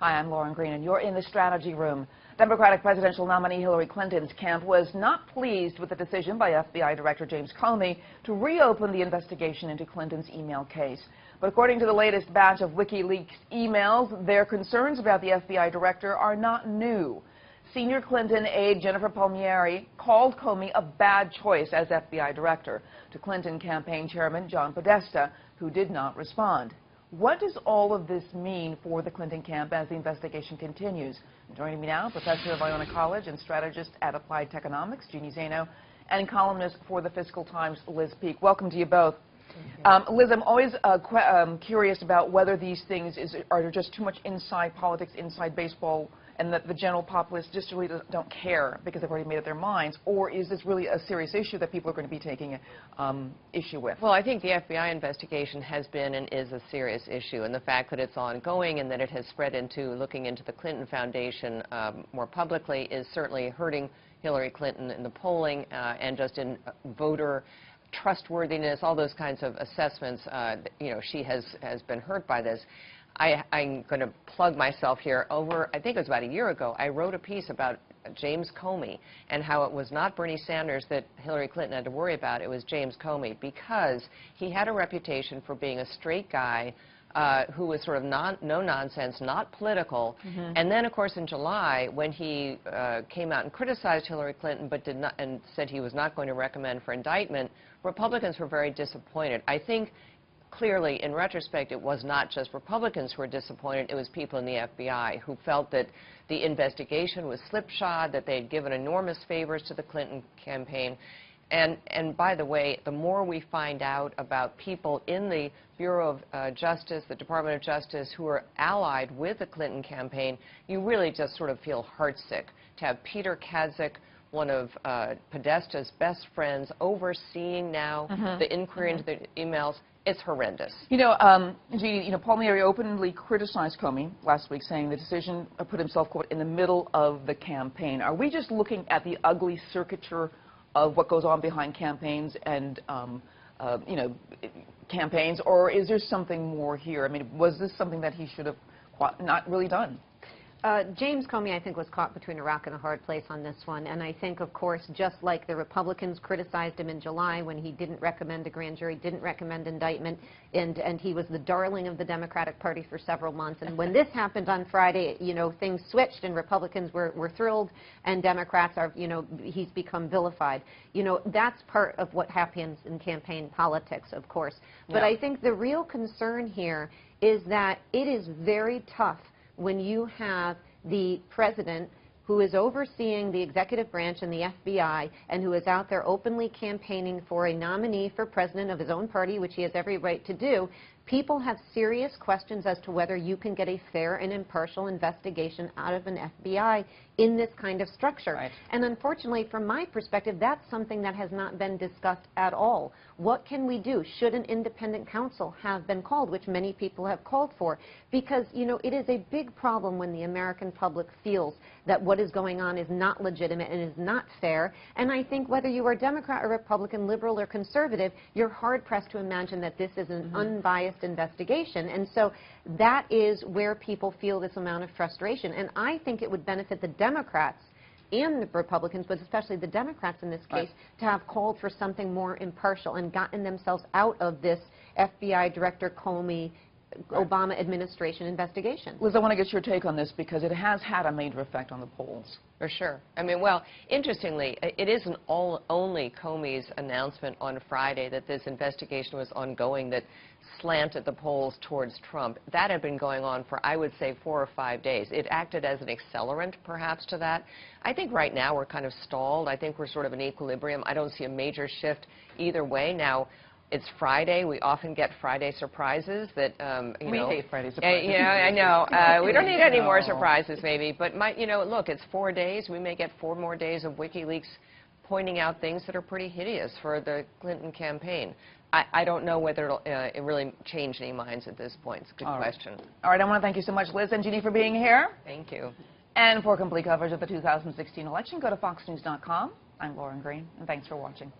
Hi, I'm Lauren Green, and you're in the strategy room. Democratic presidential nominee Hillary Clinton's camp was not pleased with the decision by FBI Director James Comey to reopen the investigation into Clinton's email case. But according to the latest batch of WikiLeaks emails, their concerns about the FBI director are not new. Senior Clinton aide Jennifer Palmieri called Comey a bad choice as FBI director to Clinton campaign chairman John Podesta, who did not respond. What does all of this mean for the Clinton camp as the investigation continues? Joining me now, professor of Iona College and strategist at Applied Economics, Jeannie Zaino, and columnist for the Fiscal Times, Liz Peek. Welcome to you both. Liz, I'm always curious about whether these things are just too much inside politics, inside baseball, and that the general populace just really don't care because they've already made up their minds, or is this really a serious issue that people are going to be taking issue with? Well, I think the FBI investigation has been and is a serious issue, and the fact that it's ongoing and that it has spread into looking into the Clinton Foundation more publicly is certainly hurting Hillary Clinton in the polling and just in voter trustworthiness, all those kinds of assessments. She has been hurt by this. I'm going to plug myself here. I think it was about a year ago, I wrote a piece about James Comey and how it was not Bernie Sanders that Hillary Clinton had to worry about. It was James Comey, because he had a reputation for being a straight guy who was sort of no-nonsense, not political. And then, of course, in July, when he came out and criticized Hillary Clinton but did not, and said he was not going to recommend for indictment, Republicans were very disappointed. I think clearly, in retrospect, it was not just Republicans who were disappointed. It was people in the FBI who felt that the investigation was slipshod, that they had given enormous favors to the Clinton campaign. And by the way, the more we find out about people in the Bureau of Justice, the Department of Justice, who are allied with the Clinton campaign, you really just sort of feel heartsick to have Peter Kadzik, one of Podesta's best friends, overseeing now the inquiry into the emails. It's horrendous. Jeannie, Palmieri openly criticized Comey last week, saying the decision put himself, quote, in the middle of the campaign. Are we just looking at the ugly circuitry of what goes on behind campaigns and, campaigns, or is there something more here? I mean, was this something that he should have not really done? James Comey, I think, was caught between a rock and a hard place on this one. And I think, of course, just like the Republicans criticized him in July when he didn't recommend a grand jury, didn't recommend indictment, and he was the darling of the Democratic Party for several months. And when this happened on Friday, things switched, and Republicans were thrilled, and Democrats are, he's become vilified. That's part of what happens in campaign politics, of course. But I think the real concern here is that it is very tough when you have the president who is overseeing the executive branch and the FBI and who is out there openly campaigning for a nominee for president of his own party, which he has every right to do. People have serious questions as to whether you can get a fair and impartial investigation out of an FBI in this kind of structure. Right. And unfortunately, from my perspective, that's something that has not been discussed at all. What can we do? Should an independent counsel have been called, which many people have called for? Because, it is a big problem when the American public feels that what is going on is not legitimate and is not fair. And I think whether you are Democrat or Republican, liberal or conservative, you're hard-pressed to imagine that this is an unbiased investigation. And so that is where people feel this amount of frustration. And I think it would benefit the Democrats and the Republicans, but especially the Democrats in this case, to have called for something more impartial and gotten themselves out of this FBI Director Comey Obama administration investigation. Liz, I want to get your take on this because it has had a major effect on the polls. For sure. I mean, well, interestingly, it isn't only Comey's announcement on Friday that this investigation was ongoing that slanted the polls towards Trump. That had been going on for, I would say, 4 or 5 days. It acted as an accelerant, perhaps, to that. I think right now we're kind of stalled. I think we're sort of in equilibrium. I don't see a major shift either way. Now, it's Friday. We often get Friday surprises that, We hate Friday surprises. I know. We don't need any more surprises, maybe. But, look, it's 4 days. We may get 4 more days of WikiLeaks pointing out things that are pretty hideous for the Clinton campaign. I don't know whether it really change any minds at this point. It's a good question. All right. I want to thank you so much, Liz and Jeannie, for being here. Thank you. And for complete coverage of the 2016 election, go to foxnews.com. I'm Lauren Green, and thanks for watching.